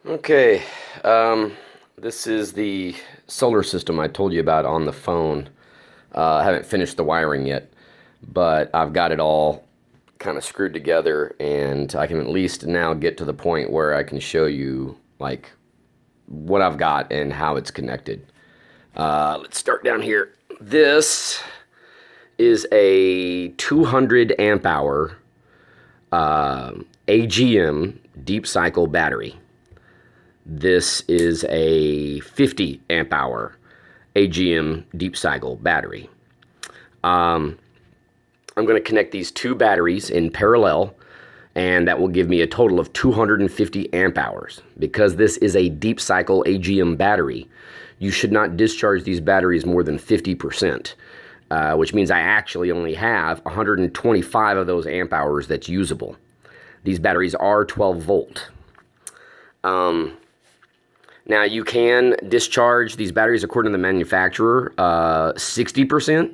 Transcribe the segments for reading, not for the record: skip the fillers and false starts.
Okay, this is the solar system I told you about on the phone. I haven't finished the wiring yet, but I've got it all kind of screwed together, and I can at least now get to the point where I can show you like what I've got and how it's connected. Let's start down here. This is a 200 amp hour AGM deep cycle battery. This is a 50 amp hour AGM deep cycle battery. I'm going to connect these two batteries in parallel, and that will give me a total of 250 amp hours. Because this is a deep cycle AGM battery, you should not discharge these batteries more than 50%, which means I actually only have 125 of those amp hours that's usable. These batteries are 12 volt. Now, you can discharge these batteries according to the manufacturer 60%,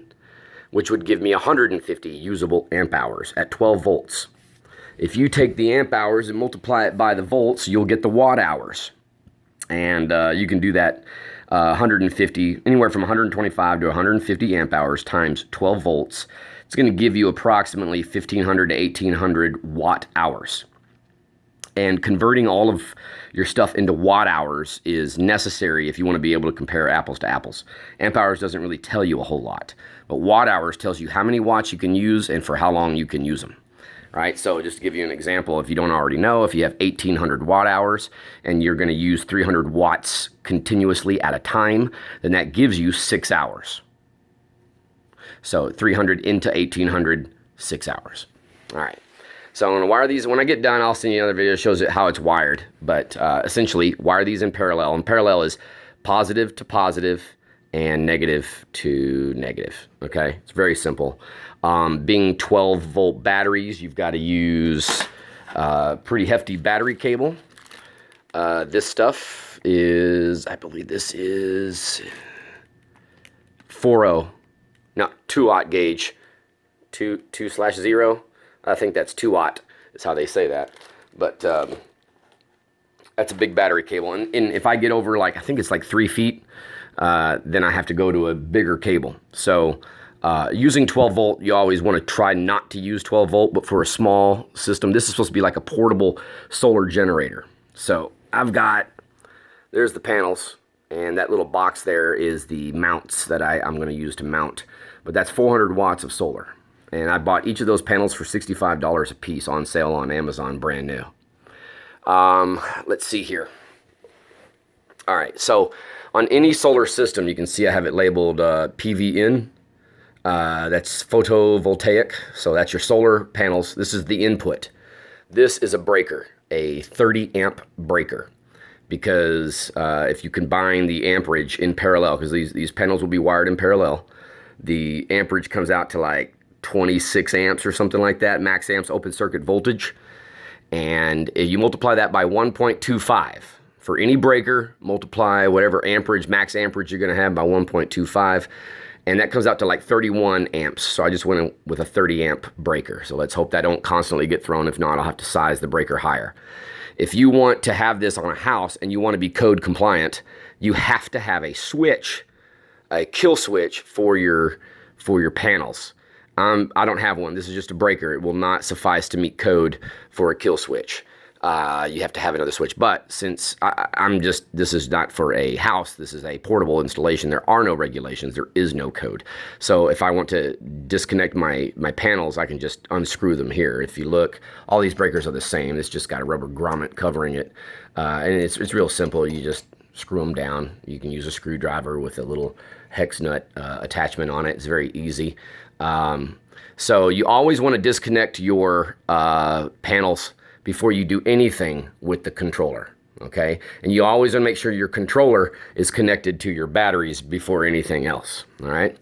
which would give me 150 usable amp hours at 12 volts. If you take the amp hours and multiply it by the volts, you'll get the watt hours. And you can do that 150, anywhere from 125 to 150 amp hours times 12 volts. It's going to give you approximately 1,500 to 1,800 watt hours. And converting all of your stuff into watt hours is necessary if you want to be able to compare apples to apples. Amp hours doesn't really tell you a whole lot, but watt hours tells you how many watts you can use and for how long you can use them. Right? So just to give you an example, if you don't already know, if you have 1,800 watt hours and you're going to use 300 watts continuously at a time, then that gives you 6 hours. So 300 into 1,800, 6 hours. All right. So I'm going to wire these. When I get done, I'll send you another video that shows it how it's wired. But essentially, wire these in parallel. And parallel is positive to positive and negative to negative. Okay? It's very simple. Being 12-volt batteries, you've got to use pretty hefty battery cable. This stuff is, I believe this is 4.0. No, 2-aught gauge. 2/0. I think that's 2-aught is how they say that. But that's a big battery cable. And if I get over, like, I think it's like 3 feet, then I have to go to a bigger cable. So using 12 volt, you always want to try not to use 12 volt, but for a small system, this is supposed to be like a portable solar generator. So there's the panels, and that little box there is the mounts that I'm going to use to mount. But that's 400 watts of solar. And I bought each of those panels for $65 a piece on sale on Amazon, brand new. Let's see here. All right, so on any solar system, you can see I have it labeled PVN. That's photovoltaic, so that's your solar panels. This is the input. This is a breaker, a 30 amp breaker. Because if you combine the amperage in parallel, because these panels will be wired in parallel, the amperage comes out to like 26 amps or something like that, max amps open circuit voltage. And you multiply that by 1.25. For any breaker, multiply whatever amperage, max amperage you're going to have by 1.25. And that comes out to like 31 amps. So I just went in with a 30 amp breaker. So let's hope that don't constantly get thrown. If not, I'll have to size the breaker higher. If you want to have this on a house and you want to be code compliant, you have to have a switch, a kill switch for your panels. I don't have one. This is just a breaker. It will not suffice to meet code for a kill switch. You have to have another switch. But since this is not for a house, this is a portable installation, there are no regulations, there is no code. So if I want to disconnect my panels, I can just unscrew them here. If you look, all these breakers are the same. It's just got a rubber grommet covering it. And it's real simple. You just screw them down. You can use a screwdriver with a little hex nut attachment on it. It's very easy. So you always want to disconnect your panels before you do anything with the controller, okay? And you always want to make sure your controller is connected to your batteries before anything else, all right?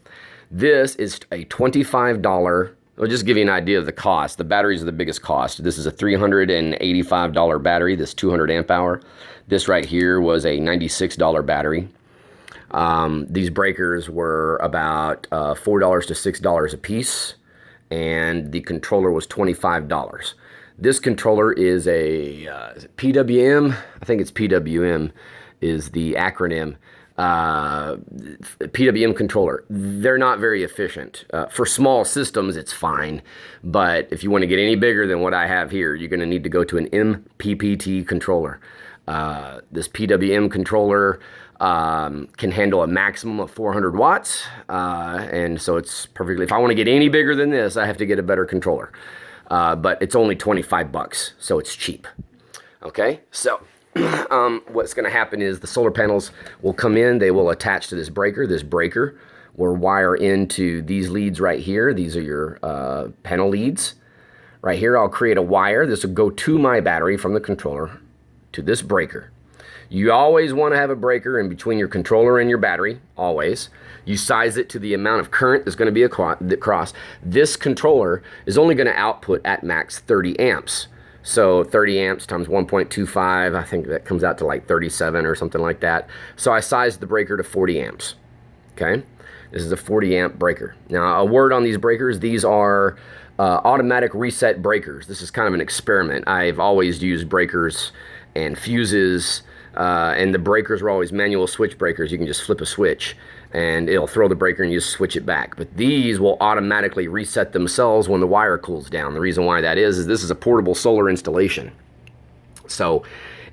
This is a $25, I'll just give you an idea of the cost. The batteries are the biggest cost. This is a $385 battery, this 200 amp hour. This right here was a $96 battery. These breakers were about $4 to $6 a piece, and the controller was $25. This controller is a is it PWM. I think it's PWM is the acronym. PWM controller. They're not very efficient. For small systems, it's fine. But if you want to get any bigger than what I have here, you're going to need to go to an MPPT controller. This PWM controller can handle a maximum of 400 watts. And so it's perfectly, if I want to get any bigger than this, I have to get a better controller. But it's only 25 bucks, so it's cheap. Okay, so what's going to happen is the solar panels will come in, they will attach to this breaker. This breaker will wire into these leads right here. These are your panel leads. Right here, I'll create a wire. This will go to my battery from the controller to this breaker. You always want to have a breaker in between your controller and your battery, always. You size it to the amount of current that's going to be across. This controller is only going to output at max 30 amps. So 30 amps times 1.25, I think that comes out to like 37 or something like that. So I sized the breaker to 40 amps, okay? This is a 40 amp breaker. Now, a word on these breakers, these are automatic reset breakers. This is kind of an experiment. I've always used breakers and fuses, and the breakers were always manual switch breakers. You can just flip a switch and it'll throw the breaker and you just switch it back. But these will automatically reset themselves when the wire cools down. The reason why that is this is a portable solar installation. So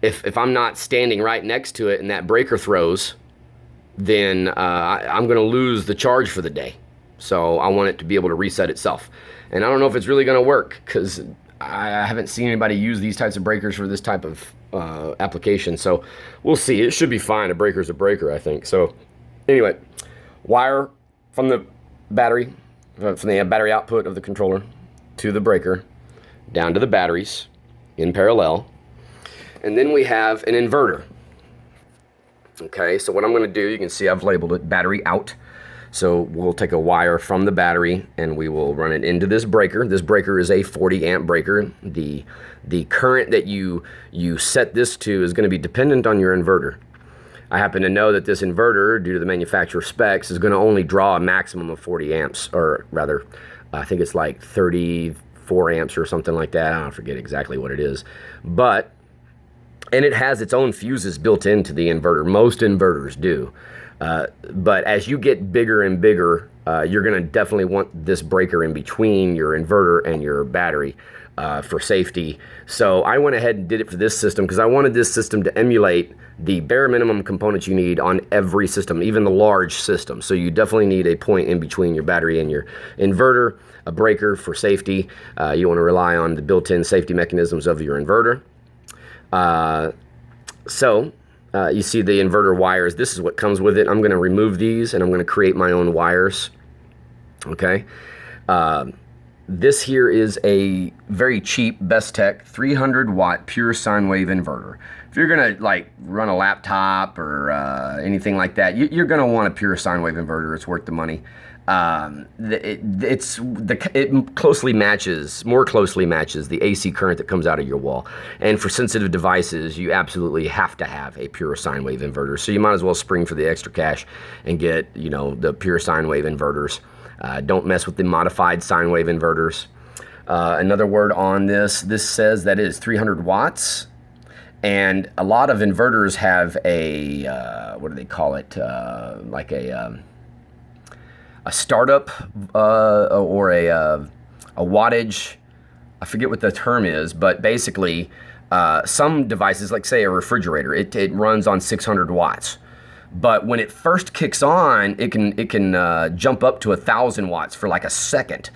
if I'm not standing right next to it and that breaker throws, then I'm going to lose the charge for the day. So I want it to be able to reset itself. And I don't know if it's really going to work because I haven't seen anybody use these types of breakers for this type of application. So we'll see. It should be fine. A breaker's a breaker, I think. So anyway, wire from the battery, from the battery output of the controller to the breaker, down to the batteries in parallel. And then we have an inverter. Okay, so what I'm going to do, you can see I've labeled it battery out. So we'll take a wire from the battery and we will run it into this breaker. This breaker is a 40 amp breaker. The current that you set this to is going to be dependent on your inverter. I happen to know that this inverter, due to the manufacturer specs, is going to only draw a maximum of 40 amps, or rather, I think it's like 34 amps or something like that. I don't forget exactly what it is. But, and it has its own fuses built into the inverter. Most inverters do. But as you get bigger and bigger, you're going to definitely want this breaker in between your inverter and your battery for safety. So I went ahead and did it for this system because I wanted this system to emulate the bare minimum components you need on every system, even the large system. So you definitely need a point in between your battery and your inverter, a breaker for safety. You want to rely on the built-in safety mechanisms of your inverter. You see the inverter wires. This is what comes with it. I'm going to remove these and I'm going to create my own wires. Okay. This here is a very cheap Bestech 300 watt pure sine wave inverter. If you're going to like run a laptop or anything like that, you're going to want a pure sine wave inverter. It's worth the money. It more closely matches the AC current that comes out of your wall. And for sensitive devices, you absolutely have to have a pure sine wave inverter. So you might as well spring for the extra cash and get, the pure sine wave inverters. Don't mess with the modified sine wave inverters. Another word on this says that it is 300 watts. And a lot of inverters have a, what do they call it? Like a startup or a wattage. I forget what the term is, but basically some devices, like say a refrigerator, it runs on 600 watts. But when it first kicks on, it can jump up to 1,000 watts for like a second.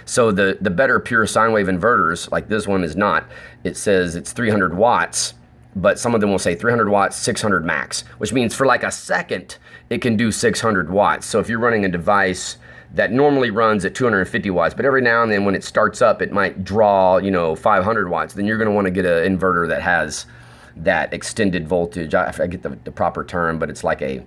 So the better pure sine wave inverters, like this one is not, it says it's 300 watts, but some of them will say 300 watts, 600 max, which means for like a second, it can do 600 watts. So if you're running a device that normally runs at 250 watts, but every now and then when it starts up, it might draw, 500 watts, then you're going to want to get an inverter that has that extended voltage. I forget the proper term, but it's like a,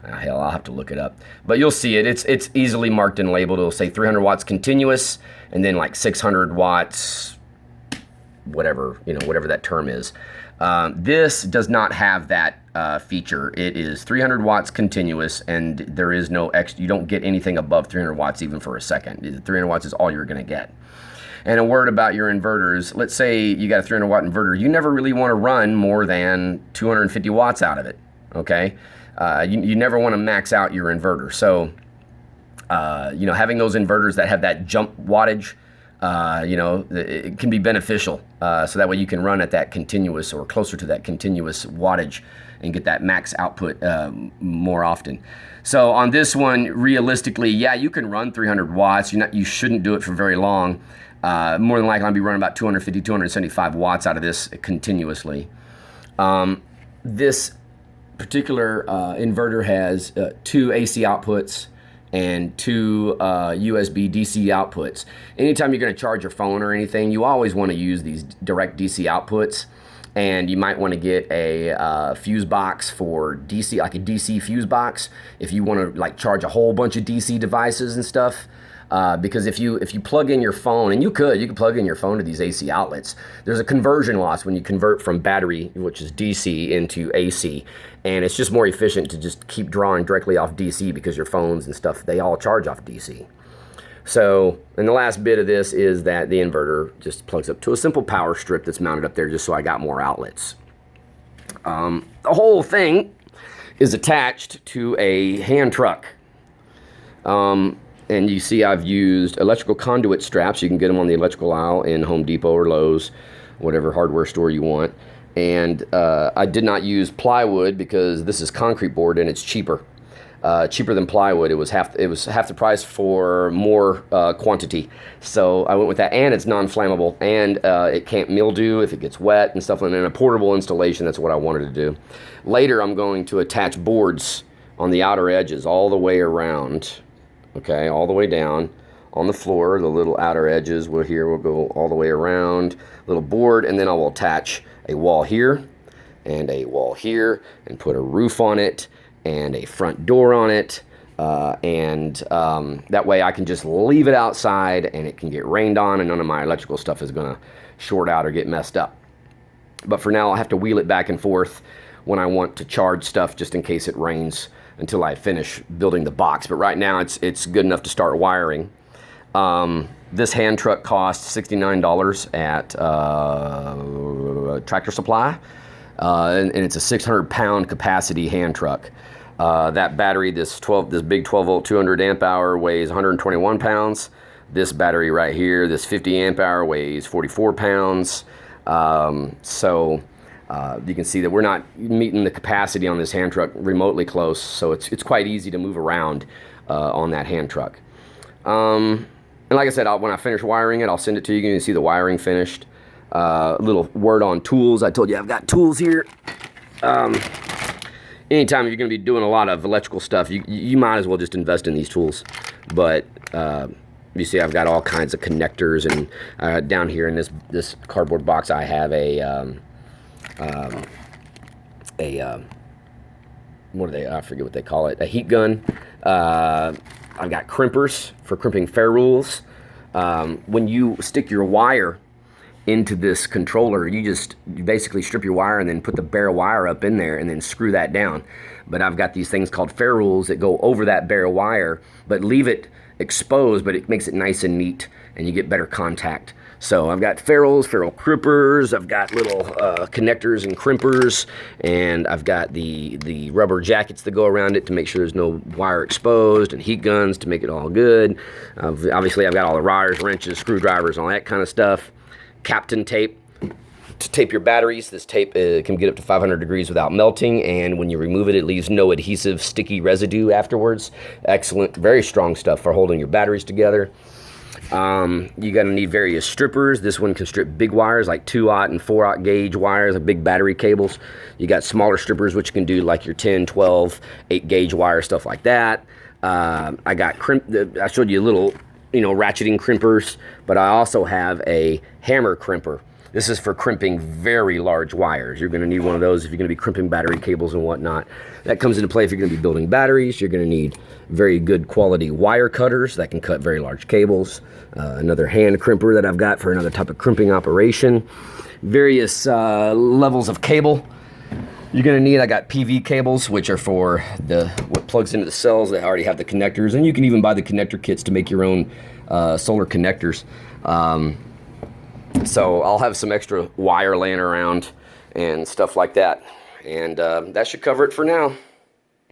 hell, I'll have to look it up. But you'll see it. It's easily marked and labeled. It'll say 300 watts continuous, and then like 600 watts, whatever, whatever that term is. This does not have that feature. It is 300 watts continuous, and there is no extra. You don't get anything above 300 watts even for a second. 300 watts is all you're going to get. And a word about your inverters. Let's say you got a 300 watt inverter. You never really want to run more than 250 watts out of it, okay? You never want to max out your inverter. So, you know, having those inverters that have that jump wattage, you know, it can be beneficial. So that way you can run at that continuous or closer to that continuous wattage and get that max output more often. So on this one, realistically, yeah, you can run 300 watts. You shouldn't do it for very long. More than likely, I'll be running about 250, 275 watts out of this continuously. This particular inverter has 2 AC outputs and 2 USB DC outputs. Anytime you're going to charge your phone or anything, you always want to use these direct DC outputs. And you might want to get a fuse box for DC, like a DC fuse box, if you want to like charge a whole bunch of DC devices and stuff. Because if you plug in your phone, and you could plug in your phone to these AC outlets, there's a conversion loss when you convert from battery, which is DC, into AC. And it's just more efficient to just keep drawing directly off DC because your phones and stuff, they all charge off DC. So, and the last bit of this is that the inverter just plugs up to a simple power strip that's mounted up there just so I got more outlets. The whole thing is attached to a hand truck. And you see I've used electrical conduit straps. You can get them on the electrical aisle in Home Depot or Lowe's, whatever hardware store you want. And I did not use plywood because this is concrete board and it's cheaper. Cheaper than plywood. It was half the price for more quantity. So I went with that, and it's non-flammable, and it can't mildew if it gets wet and stuff. And in a portable installation, that's what I wanted to do. Later, I'm going to attach boards on the outer edges all the way around. Okay, all the way down on the floor. The little outer edges will go all the way around. Little board, and then I will attach a wall here and a wall here, and put a roof on it and a front door on it, that way I can just leave it outside and it can get rained on and none of my electrical stuff is gonna short out or get messed up. But for now, I'll have to wheel it back and forth when I want to charge stuff just in case it rains until I finish building the box. But right now it's good enough to start wiring. This hand truck costs $69 at Tractor Supply, and it's a 600-pound capacity hand truck. That battery, this big 12-volt 200 amp hour weighs 121 pounds. This battery right here, this 50 amp hour weighs 44 pounds. So you can see that we're not meeting the capacity on this hand truck remotely close. So it's quite easy to move around on that hand truck. And like I said, when I finish wiring it, I'll send it to you. You can see the wiring finished. A little word on tools. I told you I've got tools here. Anytime you're going to be doing a lot of electrical stuff, you might as well just invest in these tools. But you see I've got all kinds of connectors, and down here in this cardboard box I have what are they? I forget what they call it. A heat gun. I've got crimpers for crimping ferrules. When you stick your wire into this controller, you basically strip your wire and then put the bare wire up in there and then screw that down. But I've got these things called ferrules that go over that bare wire, but leave it exposed, but it makes it nice and neat and you get better contact. So I've got ferrule crimpers, I've got little connectors and crimpers, and I've got the rubber jackets that go around it to make sure there's no wire exposed, and heat guns to make it all good. Obviously I've got all the wires, wrenches, screwdrivers, all that kind of stuff. Captain tape to tape your batteries. This tape can get up to 500 degrees without melting, and when you remove it, it leaves no adhesive sticky residue afterwards. Excellent, very strong stuff for holding your batteries together. You're going to need various strippers. This one can strip big wires like 2-aught and 4-aught gauge wires, like big battery cables. You got smaller strippers which can do like your 10, 12, 8 gauge wire, stuff like that. I got I showed you a little ratcheting crimpers, but I also have a hammer crimper. This is for crimping very large wires. You're going to need one of those if you're going to be crimping battery cables and whatnot. That comes into play if you're going to be building batteries. You're going to need very good quality wire cutters that can cut very large cables. Another hand crimper that I've got for another type of crimping operation. Various levels of cable you're going to need. I got PV cables, which are for what plugs into the cells. They already have the connectors, and you can even buy the connector kits to make your own solar connectors. So I'll have some extra wire laying around and stuff like that. And that should cover it for now.